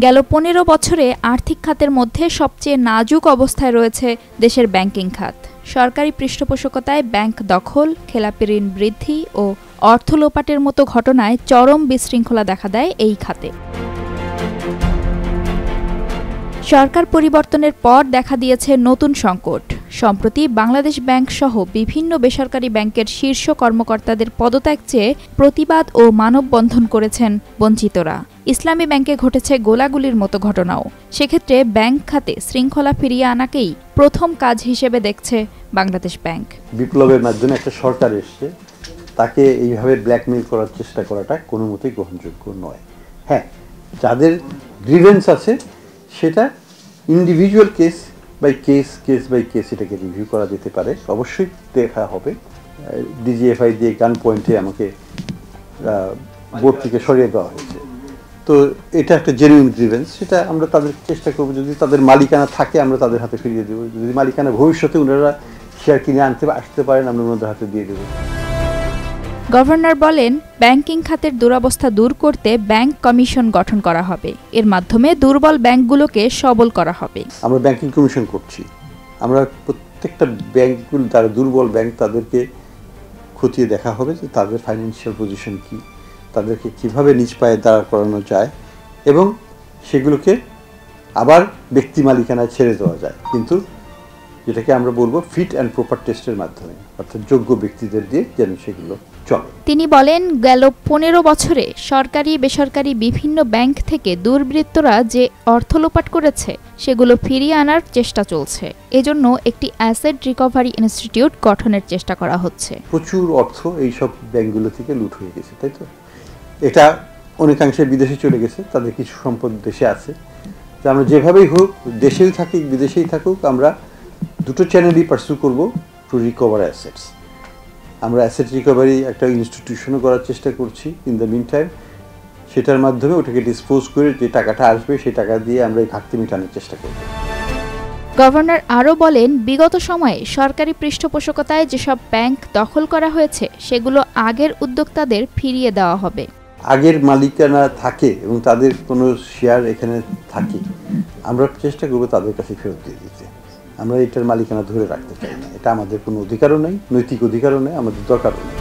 গেল ১৫ বছরে আর্থিক খাতের মধ্যে সবচেয়ে নাজুক অবস্থায় রয়েছে দেশের ব্যাংকিং খাত। সরকারি পৃষ্ঠপোষকতায় ব্যাংক দখল, খেলাপি ঋণ বৃদ্ধি ও অর্থ লোপাটের মতো ঘটনায় চরম বিশৃঙ্খলা দেখা দেয় এই খাতে। সরকার পরিবর্তনের পর দেখা দিয়েছে নতুন সংকট। সম্প্রতি বাংলাদেশ ব্যাংক সহ বিভিন্ন বেসরকারি ব্যাংকের শীর্ষ কর্মকর্তাদের পদত্যাগ চেয়ে প্রতিবাদ ও মানববন্ধন করেছেন বঞ্চিতরা। ইসলামী ব্যাংকে ঘটেছে গোলাগুলির মতো ঘটনাও। সেক্ষেত্রে ব্যাংক খাতে শৃঙ্খলা ফিরিয়ে আনাকেই প্রথম কাজ হিসেবে দেখছে বাংলাদেশ ব্যাংক। বিপ্লবের মাধ্যমে একটা সরকার এসছে, তাকে এইভাবে ব্ল্যাকমেইল করার চেষ্টা করাটা কোনো মতেই গ্রহণযোগ্য নয়। হ্যাঁ, যাদের গ্রিভেন্স আছে সেটা ইন্ডিভিজুয়াল কেস বাই কেস এটাকে রিভিউ করা যেতে পারে, অবশ্যই দেখা হবে। ডিজিএফআই দিয়ে গান পয়েন্টে আমাকে বোর্ড থেকে সরিয়ে দেওয়া হয়েছে, তো এটা একটা জেনুইন গ্রিভেন্স, সেটা আমরা তাদের চেষ্টা করবো, যদি তাদের মালিকানা থাকে আমরা তাদের হাতে ফিরিয়ে দেবো। যদি মালিকানা ভবিষ্যতে ওনারা শেয়ার কিনে আসতে পারেন, আমরা ওনাদের হাতে দিয়ে দেবো। গভর্নর বলেন, ব্যাংকিং খাতের দুরবস্থা দূর করতে ব্যাংক কমিশন গঠন করা হবে। এর মাধ্যমে দুর্বল ব্যাংকগুলোকে সবল করা হবে। আমরা ব্যাংকিং কমিশন করছি, আমরা প্রত্যেকটা ব্যাংকগুলো যারা দুর্বল ব্যাংক তাদেরকে খতিয়ে দেখা হবে যে তাদের ফাইন্যান্সিয়াল পজিশন কী, তাদেরকে কিভাবে নিজ পায়ে দাঁড় করানো যায় এবং সেগুলোকে আবার ব্যক্তি মালিকানায় ছেড়ে দেওয়া যায়, কিন্তু যেটাকে আমরা বলবো ফিট অ্যান্ড প্রপার টেস্টের মাধ্যমে, অর্থাৎ যোগ্য ব্যক্তিদের দিয়ে যেন সেগুলো চলে। তিনি বলেন, গেল ১৫ বছরে সরকারি বেসরকারি বিভিন্ন ব্যাংক থেকে দুর্বৃত্তরা যে অর্থ লোপাট করেছে সেগুলো ফিরিয়ে আনার চেষ্টা চলছে। এজন্য একটি অ্যাসেট রিকভারি ইনস্টিটিউট গঠনের চেষ্টা করা হচ্ছে। প্রচুর অর্থ এইসব ব্যাংকগুলো থেকে লুট হয়ে গেছে, তাই তো? এটা অনেকাংশে বিদেশে চলে গেছে, তাদের কিছু সম্পদ দেশে আছে। আমরা যেভাবেই হোক, দেশেই থাকুক বিদেশেই থাকুক, আমরা দুটো চ্যানেলই পার্সু করব টু রিকভার অ্যাসেটস। আমরা অ্যাসেট রিকভারি একটা ইনস্টিটিউশনও করার চেষ্টা করছি ইন দ্য মিন টাইম। সেটার মাধ্যমে ওটাকে ডিসপোজ করে যে টাকাটা আসবে সেই টাকা দিয়ে আমরা এই ঘাটতি মেটানোর চেষ্টা করব। গভর্নর আরও বলেন, বিগত সময়ে সরকারি পৃষ্ঠপোষকতায় যেসব ব্যাংক দখল করা হয়েছে সেগুলো আগের উদ্যোক্তাদের ফিরিয়ে দেওয়া হবে। আগের মালিকানা থাকে এবং তাদের কোনো শেয়ার এখানে থাকে, আমরা চেষ্টা করব তাদের কাছে ফেরত দিয়ে দিতে। আমরা এটার মালিকানা ধরে রাখতে চাই না, এটা আমাদের কোনো অধিকারও নেই, নৈতিক অধিকারও নেই, আমাদের দরকারও নেই।